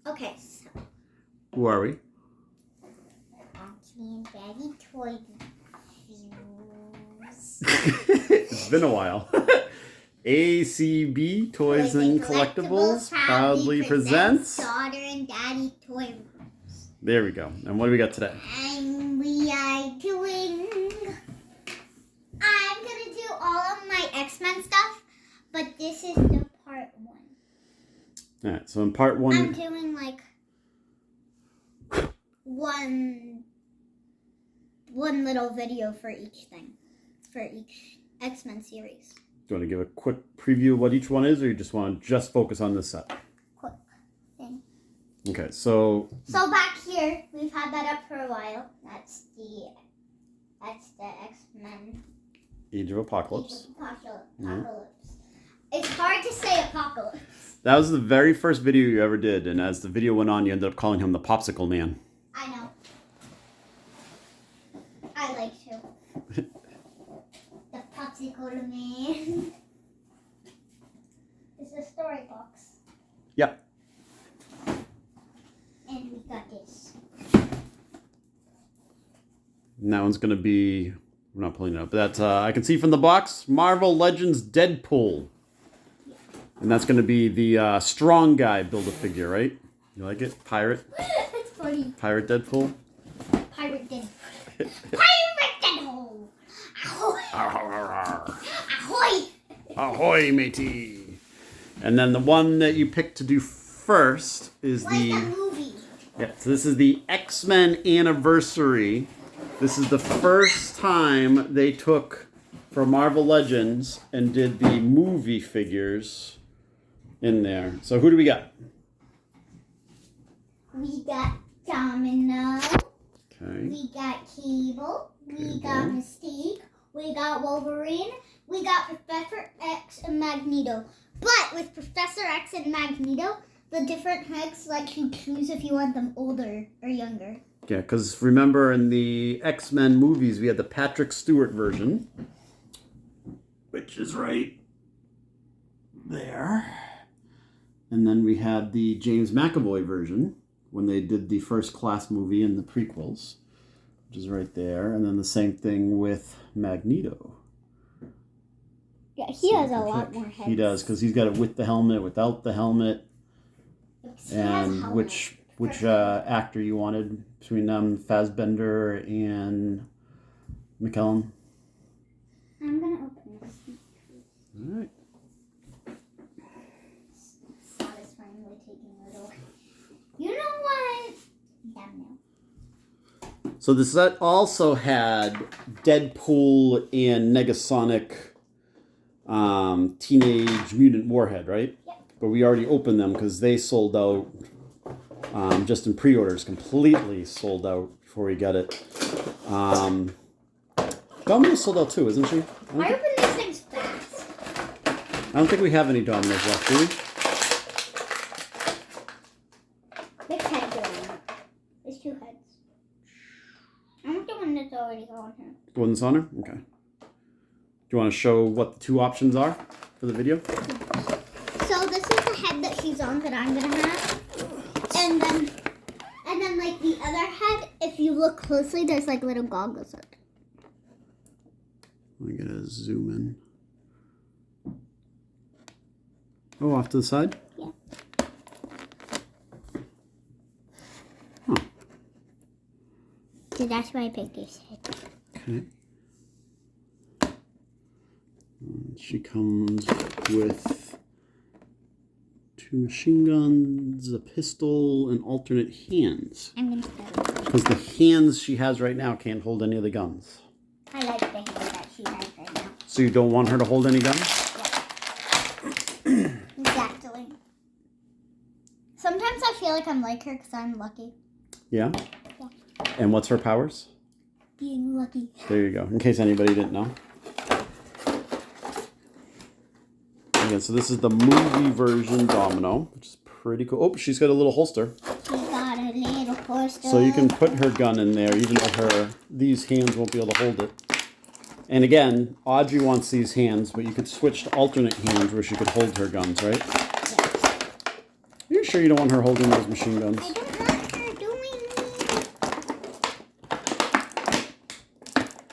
Okay, so. Who are we? Auntie and Daddy Toy Reviews. It's been a while. ACB Toys and Collectibles proudly presents Daughter and Daddy Toy Reviews. There we go. And what do we got today? And we are doing... I'm going to do all of my X-Men stuff, but this is the part 1. Alright, so in part 1... I'm doing like one little video for each thing, for each X-Men series. Do you want to give a quick preview of what each one is, or you just want to just focus on this set? Quick thing. Okay, so... So back here, we've had that up for a while. That's the X-Men. Age of Apocalypse. Apocalypse. Yeah. It's hard to say Apocalypse. That was the very first video you ever did, and as the video went on, you ended up calling him the Popsicle Man. I know. I like to. The Popsicle Man. It's a story box. Yep. And we got this. And that one's going to be... We're not pulling it up, but that's, I can see from the box, Marvel Legends Deadpool. And that's going to be the strong guy Build-A-Figure, right? You like it? Pirate? It's funny. Pirate Deadpool? Pirate Deadpool. Pirate Deadpool! Ahoy! Ahoy! Ahoy, matey! And then the one that you picked to do first is Like the... a movie. Yeah, so this is the X-Men Anniversary. This is the first time they took for Marvel Legends and did the movie figures in there. So who do we got? We got Domino. Okay. We got Cable. We got Mystique. We got Wolverine. We got Professor X and Magneto. But with Professor X and Magneto, the different heads let you choose if you want them older or younger. Yeah, because remember in the X-Men movies, we had the Patrick Stewart version, which is right there. And then we had the James McAvoy version when they did the First Class movie in the prequels, which is right there. And then the same thing with Magneto. Yeah, he has a lot more heads. He does, because he's got it with the helmet, without the helmet, He has a and helmet. which actor you wanted between them, Fassbender and McKellen. I'm going to open this. All right. Satisfyingly taking it away. You know what? Domino. So the set also had Deadpool and Negasonic Teenage Mutant Warhead, right? Yep. But we already opened them because they sold out just in pre-orders, completely sold out before we got it. Domino's sold out too, isn't she? I open these things fast. I don't think we have any Domino's left, do we? Which head do I want? There's 2 heads. I want the one that's already on here. The one that's on her? Okay. Do you want to show what the 2 options are for the video? So this is the head that she's on that I'm gonna have. And then like the other head, if you look closely, there's like little goggles on it. Let me get a zoom in. Oh, off to the side? Yeah. Huh. So that's why I picked this head. Okay. She comes with 2 machine guns, a pistol, and alternate hands. I'm gonna start. Because the hands she has right now can't hold any of the guns. I like the hand that she has right now. So you don't want her to hold any guns? Yeah. Exactly. Sometimes I feel like I'm like her because I'm lucky. Yeah? Yeah. And what's her powers? Being lucky. There you go, in case anybody didn't know. Again, so this is the movie version Domino, which is pretty cool. Oh, she's got a little holster. She got a little holster. So you can put her gun in there, even though these hands won't be able to hold it. And again, Audrey wants these hands, but you could switch to alternate hands where she could hold her guns, right? Yes. Are you sure you don't want her holding those machine guns. I don't want her doing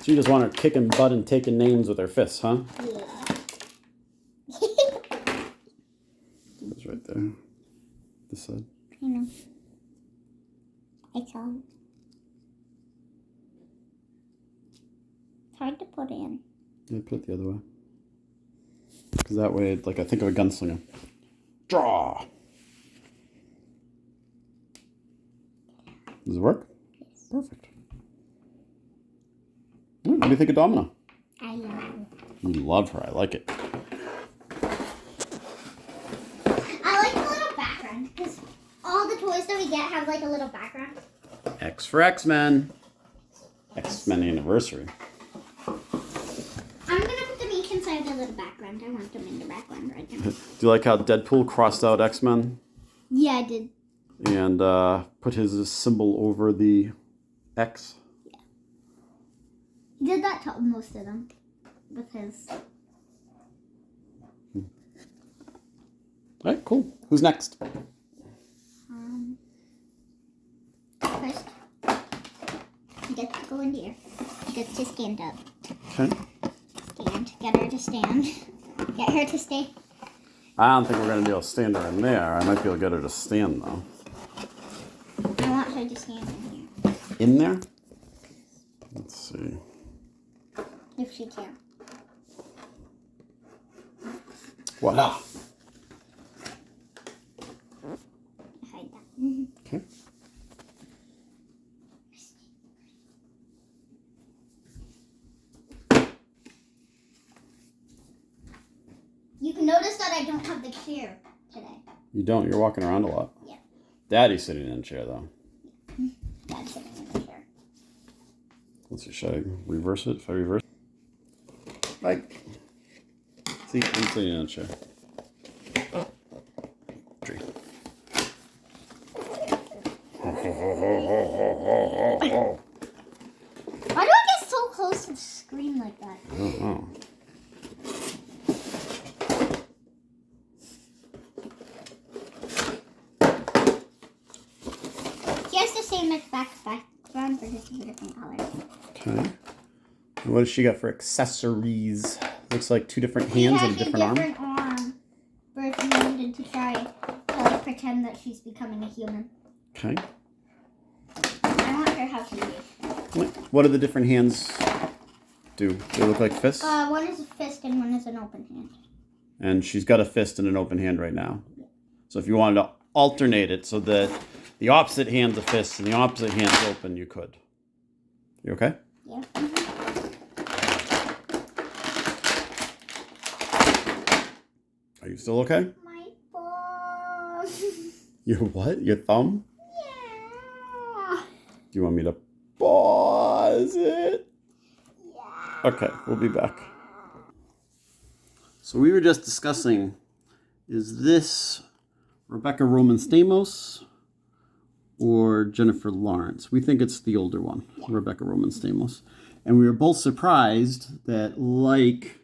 So you just want her kicking butt and taking names with her fists, huh? Yeah. It's right there. This side. I know. I saw it. It's hard to put in. Yeah, put it the other way. Because that way, like, I think of a gunslinger. Draw! Does it work? Yes. Perfect. What do you think of Domino? I love her. You love her. I like it. I like the little background because all the toys that we get have like a little background. X for X-Men. X-Men Anniversary. I'm gonna put them each inside the little background. I want them in the background right now. Do you like how Deadpool crossed out X-Men Yeah, I did. and put his symbol over the X? He did that to most of them with his. All right, cool. Who's next? First, he gets to go in here. He gets to stand up. Okay. Stand. Get her to stand. Get her to stay. I don't think we're going to be able to stand her in there. I might be able to get her to stand, though. I want her to stand in here. In there? Let's see. If she can. Voila. Hide that. Okay. You can notice that I don't have the chair today. You don't. You're walking around a lot. Yeah. Daddy's sitting in a chair, though. Dad's sitting in the chair. Let's see. Should I reverse it? If I reverse it? Like. See, I'm sitting in a chair. Tree. Why do I get so close to the screen like that? I don't know. He has the same exact background, but just a different color. Okay. And what does she got for accessories? Looks like two different hands and a different arm. arm. For if you wanted to try to like, pretend that she's becoming a human. Okay. I want her how to use. What do the different hands do? They look like fists? One is a fist and one is an open hand. And she's got a fist and an open hand right now. So if you wanted to alternate it so that the opposite hand's a fist and the opposite hand's open, you could. You okay? Yeah. Are you still okay? My ball. Your what? Your thumb? Yeah. Do you want me to pause it? Yeah. Okay, we'll be back. So we were just discussing, is this Rebecca Roman Stamos or Jennifer Lawrence? We think it's the older one, Rebecca Roman Stamos. And we were both surprised that, like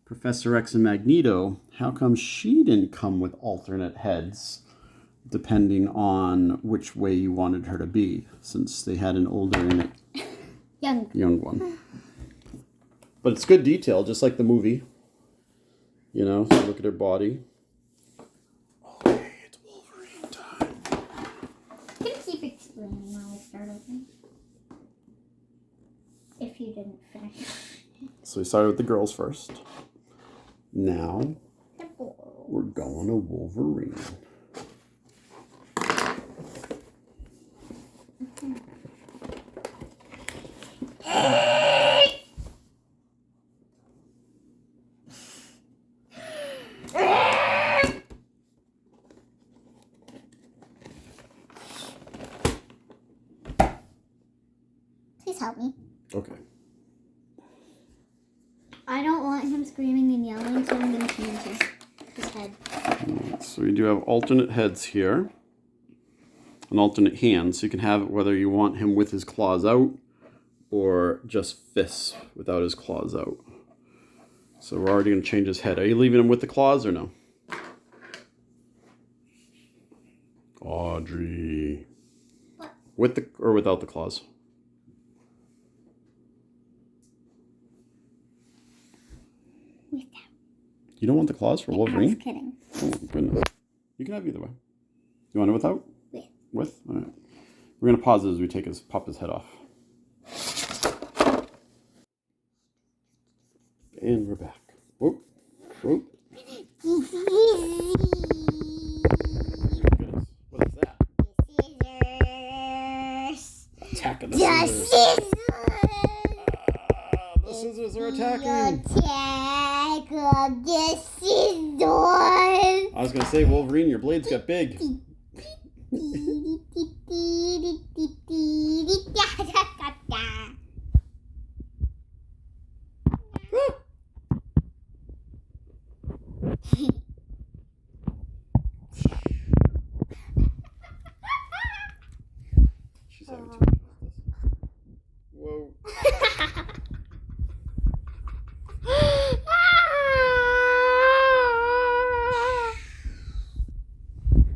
Professor X and Magneto, how come she didn't come with alternate heads depending on which way you wanted her to be, since they had an older and a young one. But it's good detail, just like the movie. You know, so look at her body. Okay, it's Wolverine time. I'm gonna keep explaining while I start over. If you didn't finish. So we started with the girls first. Now, The ball. we're going to Wolverine. Please help me. Okay. I don't want him screaming and yelling, so I'm gonna change his head. So we do have alternate heads here. An alternate hand, so you can have it whether you want him with his claws out or just fists without his claws out. So we're already going to change his head. Are you leaving him with the claws or no? Audrey. What? With the or without the claws? With that. You don't want the claws for I Wolverine? was kidding. Oh my goodness. You can have either way. You want it without? With. With? All right. We're gonna pause it as we pop his head off. And we're back. Whoop. Whoop. Goodness. What is that? Scissors. Attack of the The scissors. scissors. The scissors are attacking. Attack of the scissors. I was gonna say, Wolverine, your blades got big. She's having too much of this. Whoa.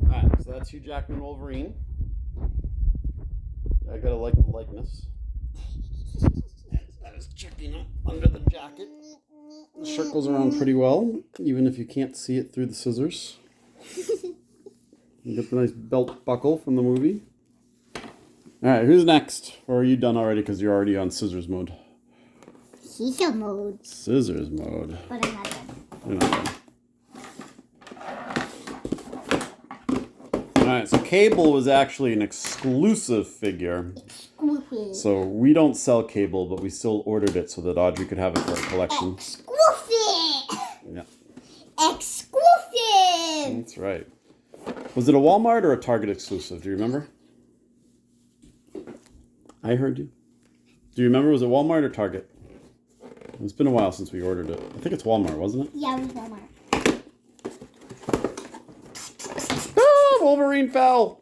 Alright, so that's Hugh Jackman Wolverine. I gotta like the likeness. That is checking up under the jacket. The shirt goes around pretty well, even if you can't see it through the scissors. You get the nice belt buckle from the movie. Alright, who's next? Or are you done already because you're already on scissors mode? Scissor mode. Scissors mode. But I'm not done. You're not done. Alright, so Cable was actually an exclusive figure. Exclusive. So we don't sell Cable, but we still ordered it so that Audrey could have it for a collection. Exclusive. Yeah, Exclusive. that's right. Was it a Walmart or a Target exclusive? Do you remember? I heard you. Do you remember? Was it Walmart or Target? It's been a while since we ordered it. I think it's Walmart, wasn't it? Yeah, it was Walmart. Ah, Wolverine fell.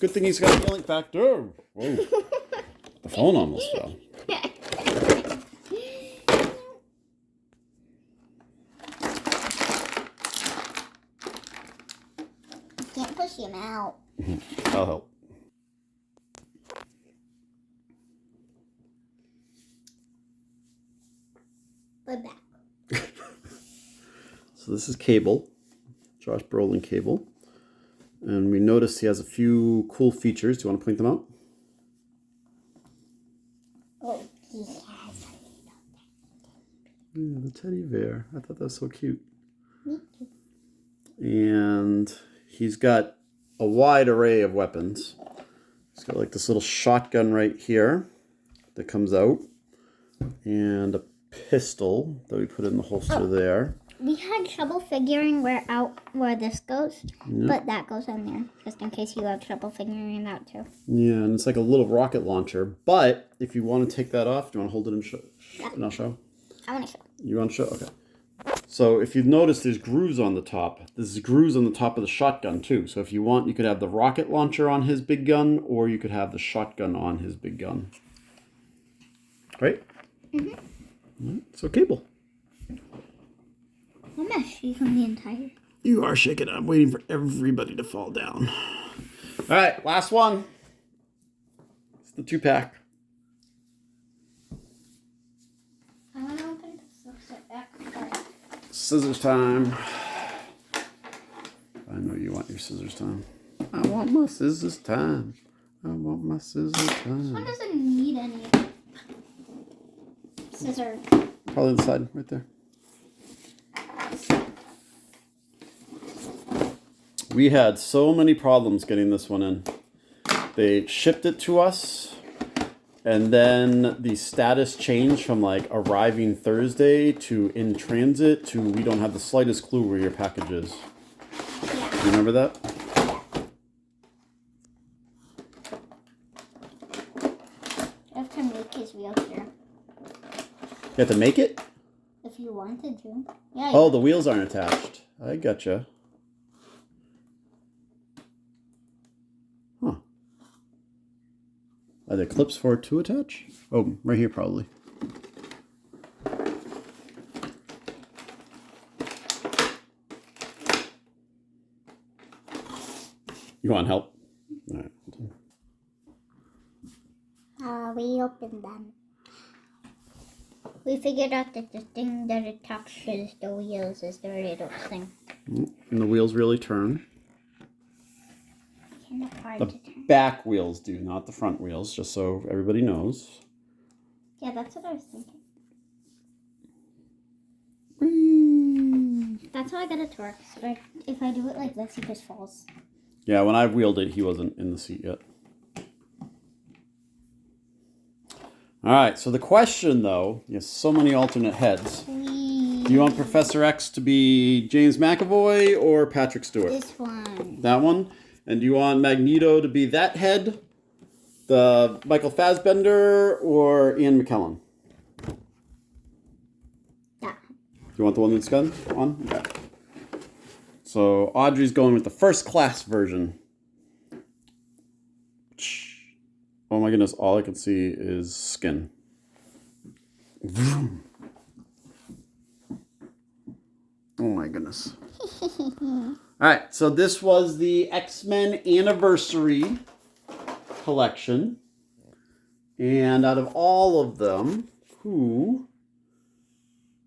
Good thing he's got a healing factor. Whoa. The phone almost fell. Can't push him out. I'll help. We're back. So this is Cable, Josh Brolin Cable. And we noticed he has a few cool features. Do you want to point them out? Oh, he has Yeah, the teddy bear. I thought that was so cute. me too. And he's got a wide array of weapons. He's got like this little shotgun right here that comes out. And a pistol that we put in the holster there. We had trouble figuring where this goes, but that goes in there, just in case you have trouble figuring it out too. Yeah, and it's like a little rocket launcher. But if you want to take that off, do you want to hold it and show? And I'll show. I want to show. You want to show? Okay. So if you've noticed, there's grooves on the top. There's grooves on the top of the shotgun too. So if you want, you could have the rocket launcher on his big gun, or you could have the shotgun on his big gun. Right? Mm-hmm. Right. So Cable. I'm not shaking the entire. You are shaking. I'm waiting for everybody to fall down. All right, last one. It's the 2-pack. I want to open the back. Scissors time. I know you want your scissors time. I want my scissors time. I want my scissors This time. one doesn't need any scissors. Probably the side right there. We had so many problems getting this one in. They shipped it to us, and then the status changed from like arriving Thursday to in transit to we don't have the slightest clue where your package is. Yeah. You remember that? You have to make his wheelchair You have to make it? if you wanted to. Yeah. Oh, the wheels aren't attached. I gotcha. Huh. Are there clips for it to attach? Oh, right here probably. You want help? All right. We opened them. We figured out that the thing that attaches the wheels is the little thing. And the wheels really turn. Kind of hard The to turn. back wheels do, not the front wheels, just so everybody knows. Yeah, that's what I was thinking. That's how I got it to work. So if I do it like this, he just falls. Yeah, when I wheeled it, he wasn't in the seat yet. All right, so the question, though, you have so many alternate heads. Do you want Professor X to be James McAvoy or Patrick Stewart? This one. That one? And do you want Magneto to be that head, the Michael Fassbender, or Ian McKellen? That. Do you want the one that's gun on? Okay. So Audrey's going with the first class version. Oh my goodness, all I can see is skin. Vroom. Oh my goodness. All right, so this was the X-Men Anniversary collection. And out of all of them, who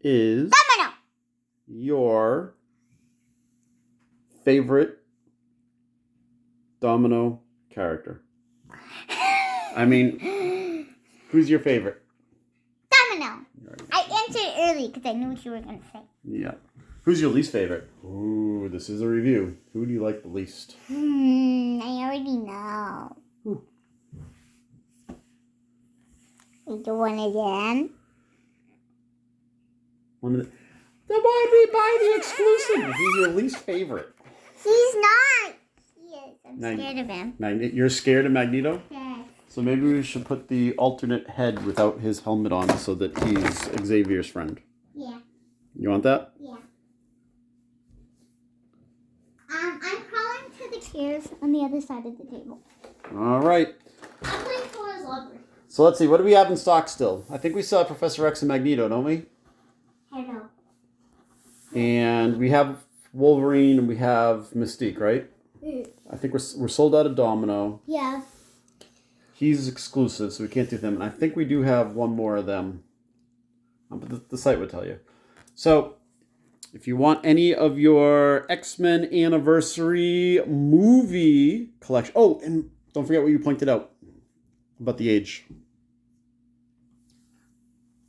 is Domino! your favorite Domino character? I mean, who's your favorite? Domino! I answered early because I knew what you were going to say. Yeah. Who's your least favorite? Ooh, this is a review. Who do you like the least? I already know. Who? The one again? One of the... Then why did they buy the exclusive? Who's your least favorite? He's not. He is. I'm Mag- scared of him. You're scared of Magneto? Yes. So maybe we should put the alternate head without his helmet on so that he's Xavier's friend. Yeah. You want that? Yeah. I'm crawling to the chairs on the other side of the table. All right. I'm playing for his library. So let's see. What do we have in stock still? I think we still have Professor X and Magneto, don't we? Hello. And we have Wolverine and we have Mystique, right? I think we're sold out of Domino. Yeah. He's exclusive, so we can't do them. And I think we do have one more of them. But the site would tell you. So, if you want any of your X-Men Anniversary movie collection... Oh, and don't forget what you pointed out about the age.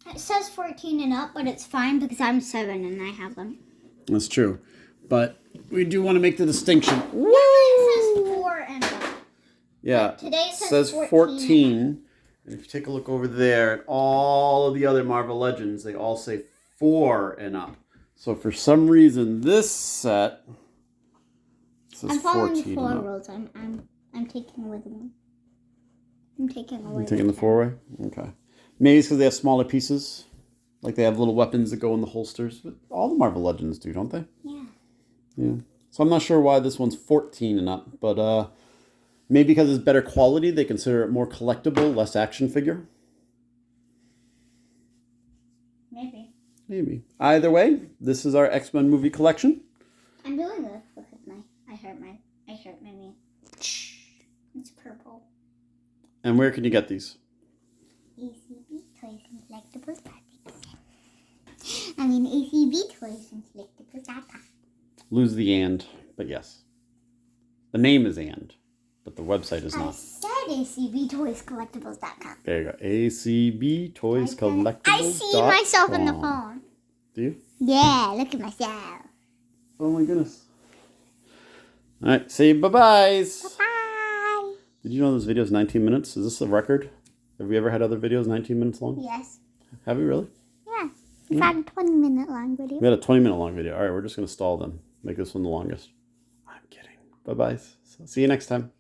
It says 14 and up, but it's fine because I'm 7 and I have them. That's true. But we do want to make the distinction. Woo! It says 4 and up. Yeah. Today it says 14. And if you take a look over there at all of the other Marvel Legends, they all say 4 and up. So for some reason, this set says I'm following 14 the 4 and up. rules. I'm taking away the 1. I'm taking away You're taking the 4-way? Okay. Maybe it's because they have smaller pieces. Like they have little weapons that go in the holsters. But all the Marvel Legends do, don't they? Yeah. Yeah. So I'm not sure why this one's 14 and up. But maybe because it's better quality, they consider it more collectible, less action figure. Maybe. Maybe. Either way, this is our X-Men movie collection. I'm doing this because I hurt my knee. It's purple. And where can you get these? ACB Toys and Collectibles. ACB Toys and Collectibles. Lose the and, but yes. The name is and, but the website is I not. said ACBToysCollectibles.com. There you go. ACB Toys Collectibles. I see myself in the phone. Do you? Yeah, look at myself. Oh my goodness. All right, say bye-byes. Bye. Did you know this video is 19 minutes? Is this a record? Have we ever had other videos 19 minutes long? Yes. Have we really? Yeah. We've had a 20-minute long video. We had a 20-minute long video. All right, we're just going to stall them. Make this one the longest. I'm kidding. Bye-byes. So see you next time.